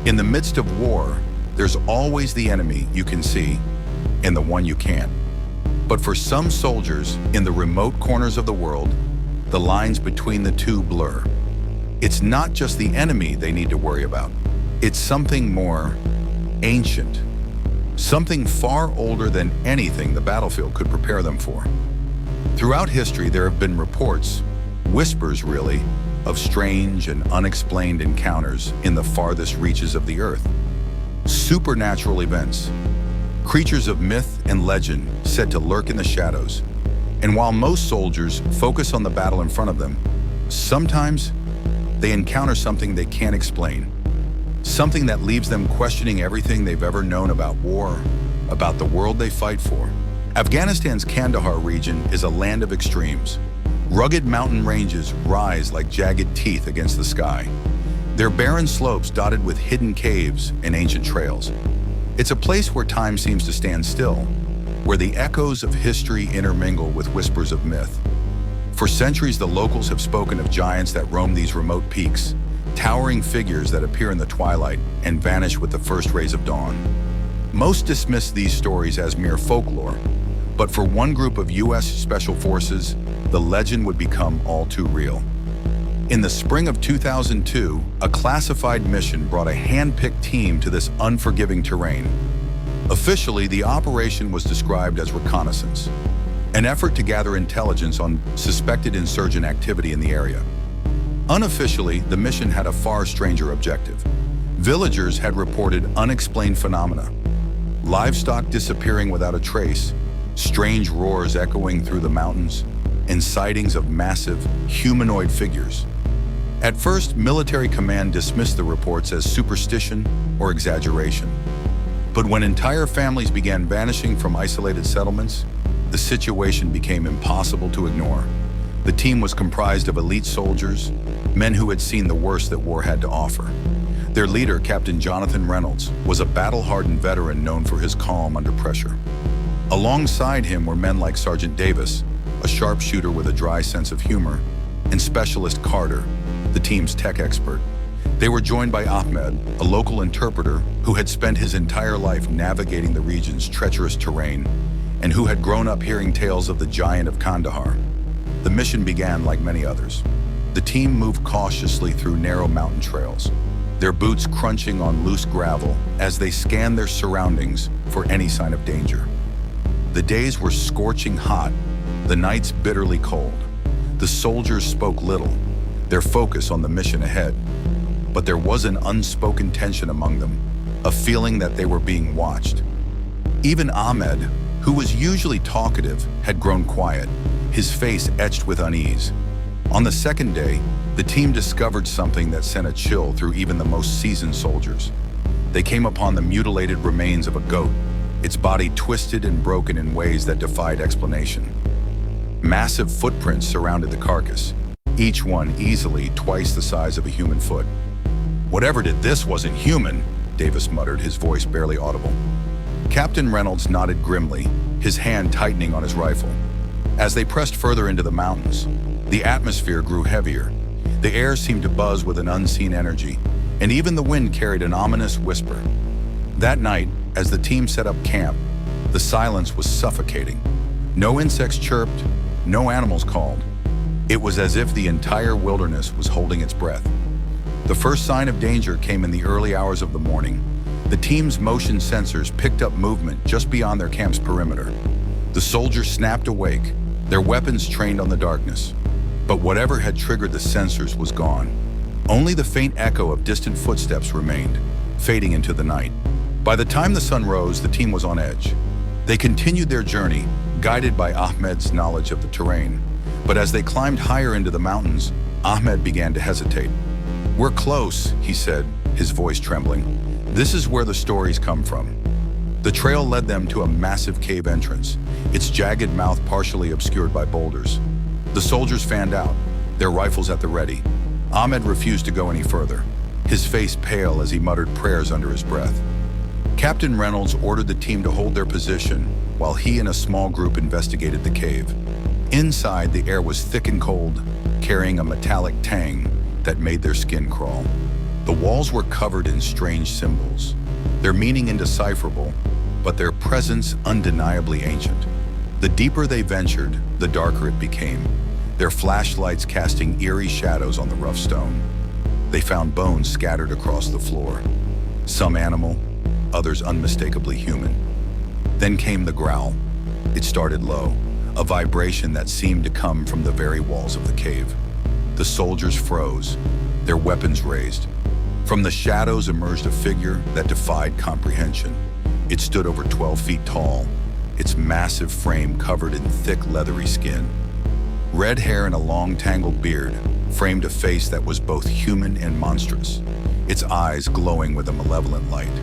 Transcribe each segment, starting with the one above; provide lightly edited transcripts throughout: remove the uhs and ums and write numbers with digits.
In the midst of war, there's always the enemy you can see and the one you can't. But for some soldiers in the remote corners of the world, the lines between the two blur. It's not just the enemy they need to worry about. It's something more ancient, something far older than anything the battlefield could prepare them for. Throughout history, there have been reports, whispers really, of strange and unexplained encounters in the farthest reaches of the earth. Supernatural events, creatures of myth and legend said to lurk in the shadows. And while most soldiers focus on the battle in front of them, sometimes they encounter something they can't explain. Something that leaves them questioning everything they've ever known about war, about the world they fight for. Afghanistan's Kandahar region is a land of extremes. Rugged mountain ranges rise like jagged teeth against the sky. Their barren slopes dotted with hidden caves and ancient trails. It's a place where time seems to stand still, where the echoes of history intermingle with whispers of myth. For centuries, the locals have spoken of giants that roam these remote peaks, towering figures that appear in the twilight and vanish with the first rays of dawn. Most dismiss these stories as mere folklore, but for one group of U.S. Special Forces, the legend would become all too real. In the spring of 2002, a classified mission brought a hand-picked team to this unforgiving terrain. Officially, the operation was described as reconnaissance, an effort to gather intelligence on suspected insurgent activity in the area. Unofficially, the mission had a far stranger objective. Villagers had reported unexplained phenomena, livestock disappearing without a trace, strange roars echoing through the mountains, and sightings of massive, humanoid figures. At first, military command dismissed the reports as superstition or exaggeration. But when entire families began vanishing from isolated settlements, the situation became impossible to ignore. The team was comprised of elite soldiers, men who had seen the worst that war had to offer. Their leader, Captain Jonathan Reynolds, was a battle-hardened veteran known for his calm under pressure. Alongside him were men like Sergeant Davis, a sharpshooter with a dry sense of humor, and Specialist Carter, the team's tech expert. They were joined by Ahmed, a local interpreter who had spent his entire life navigating the region's treacherous terrain and who had grown up hearing tales of the giant of Kandahar. The mission began like many others. The team moved cautiously through narrow mountain trails, their boots crunching on loose gravel as they scanned their surroundings for any sign of danger. The days were scorching hot, the nights bitterly cold. The soldiers spoke little, their focus on the mission ahead. But there was an unspoken tension among them, a feeling that they were being watched. Even Ahmed, who was usually talkative, had grown quiet, his face etched with unease. On the second day, the team discovered something that sent a chill through even the most seasoned soldiers. They came upon the mutilated remains of a goat, its body twisted and broken in ways that defied explanation. Massive footprints surrounded the carcass, each one easily twice the size of a human foot. "Whatever did this wasn't human," Davis muttered, his voice barely audible. Captain Reynolds nodded grimly, his hand tightening on his rifle. As they pressed further into the mountains, the atmosphere grew heavier. The air seemed to buzz with an unseen energy, and even the wind carried an ominous whisper. That night, as the team set up camp, the silence was suffocating. No insects chirped, no animals called. It was as if the entire wilderness was holding its breath. The first sign of danger came in the early hours of the morning. The team's motion sensors picked up movement just beyond their camp's perimeter. The soldiers snapped awake, their weapons trained on the darkness. But whatever had triggered the sensors was gone. Only the faint echo of distant footsteps remained, fading into the night. By the time the sun rose, the team was on edge. They continued their journey, guided by Ahmed's knowledge of the terrain. But as they climbed higher into the mountains, Ahmed began to hesitate. "We're close," he said, his voice trembling. "This is where the stories come from." The trail led them to a massive cave entrance, its jagged mouth partially obscured by boulders. The soldiers fanned out, their rifles at the ready. Ahmed refused to go any further, his face pale as he muttered prayers under his breath. Captain Reynolds ordered the team to hold their position while he and a small group investigated the cave. Inside, the air was thick and cold, carrying a metallic tang that made their skin crawl. The walls were covered in strange symbols, their meaning indecipherable, but their presence undeniably ancient. The deeper they ventured, the darker it became, their flashlights casting eerie shadows on the rough stone. They found bones scattered across the floor, some animal, others unmistakably human. Then came the growl. It started low, a vibration that seemed to come from the very walls of the cave. The soldiers froze, their weapons raised. From the shadows emerged a figure that defied comprehension. It stood over 12 feet tall, its massive frame covered in thick, leathery skin. Red hair and a long, tangled beard framed a face that was both human and monstrous, its eyes glowing with a malevolent light.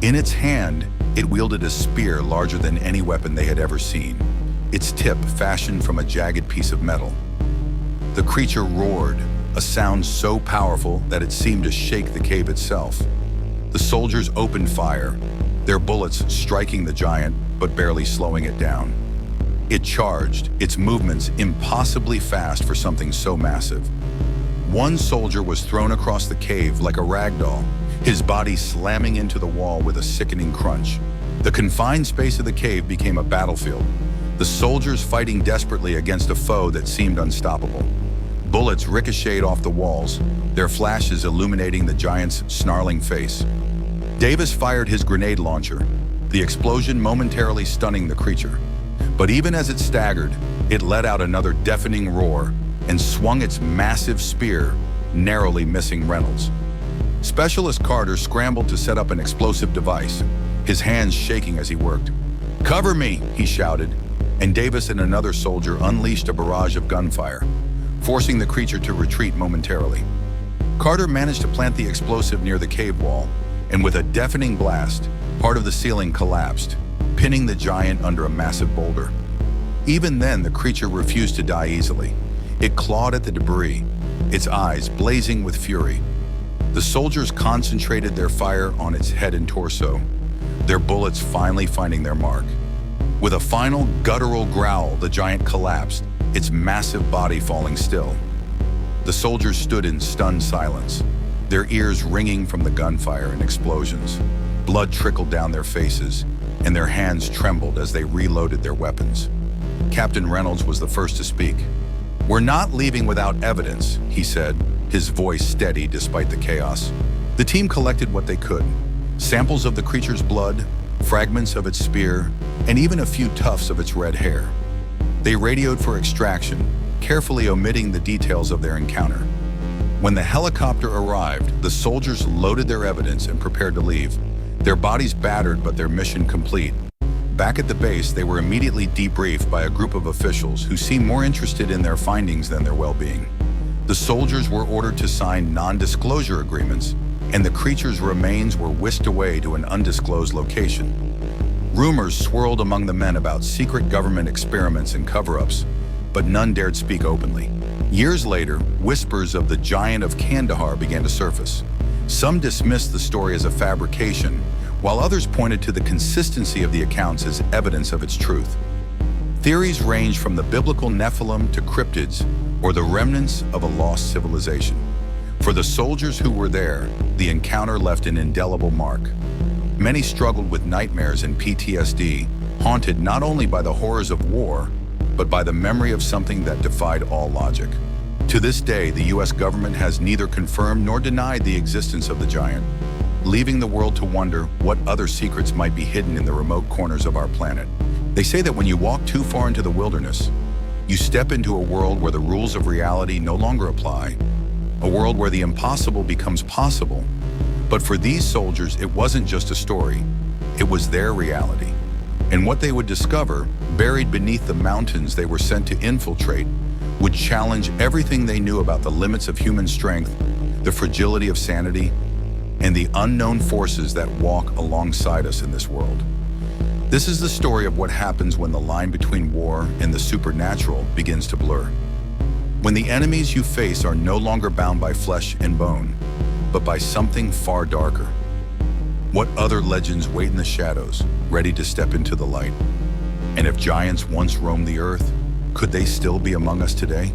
In its hand, it wielded a spear larger than any weapon they had ever seen, its tip fashioned from a jagged piece of metal. The creature roared, a sound so powerful that it seemed to shake the cave itself. The soldiers opened fire, their bullets striking the giant but barely slowing it down. It charged, its movements impossibly fast for something so massive. One soldier was thrown across the cave like a rag doll, his body slamming into the wall with a sickening crunch. The confined space of the cave became a battlefield, the soldiers fighting desperately against a foe that seemed unstoppable. Bullets ricocheted off the walls, their flashes illuminating the giant's snarling face. Davis fired his grenade launcher, the explosion momentarily stunning the creature. But even as it staggered, it let out another deafening roar and swung its massive spear, narrowly missing Reynolds. Specialist Carter scrambled to set up an explosive device, his hands shaking as he worked. "Cover me!" he shouted, and Davis and another soldier unleashed a barrage of gunfire, forcing the creature to retreat momentarily. Carter managed to plant the explosive near the cave wall, and with a deafening blast, part of the ceiling collapsed, pinning the giant under a massive boulder. Even then, the creature refused to die easily. It clawed at the debris, its eyes blazing with fury. The soldiers concentrated their fire on its head and torso, their bullets finally finding their mark. With a final guttural growl, the giant collapsed, its massive body falling still. The soldiers stood in stunned silence, their ears ringing from the gunfire and explosions. Blood trickled down their faces, and their hands trembled as they reloaded their weapons. Captain Reynolds was the first to speak. "We're not leaving without evidence," he said, his voice steady despite the chaos. The team collected what they could: samples of the creature's blood, fragments of its spear, and even a few tufts of its red hair. They radioed for extraction, carefully omitting the details of their encounter. When the helicopter arrived, the soldiers loaded their evidence and prepared to leave, their bodies battered but their mission complete. Back at the base, they were immediately debriefed by a group of officials who seemed more interested in their findings than their well-being. The soldiers were ordered to sign non-disclosure agreements, and the creature's remains were whisked away to an undisclosed location. Rumors swirled among the men about secret government experiments and cover-ups, but none dared speak openly. Years later, whispers of the giant of Kandahar began to surface. Some dismissed the story as a fabrication, while others pointed to the consistency of the accounts as evidence of its truth. Theories ranged from the biblical Nephilim to cryptids, or the remnants of a lost civilization. For the soldiers who were there, the encounter left an indelible mark. Many struggled with nightmares and PTSD, haunted not only by the horrors of war, but by the memory of something that defied all logic. To this day, the US government has neither confirmed nor denied the existence of the giant, leaving the world to wonder what other secrets might be hidden in the remote corners of our planet. They say that when you walk too far into the wilderness, you step into a world where the rules of reality no longer apply, a world where the impossible becomes possible. But for these soldiers, it wasn't just a story, it was their reality. And what they would discover, buried beneath the mountains they were sent to infiltrate, would challenge everything they knew about the limits of human strength, the fragility of sanity, and the unknown forces that walk alongside us in this world. This is the story of what happens when the line between war and the supernatural begins to blur. When the enemies you face are no longer bound by flesh and bone, but by something far darker. What other legends wait in the shadows, ready to step into the light? And if giants once roamed the earth, could they still be among us today?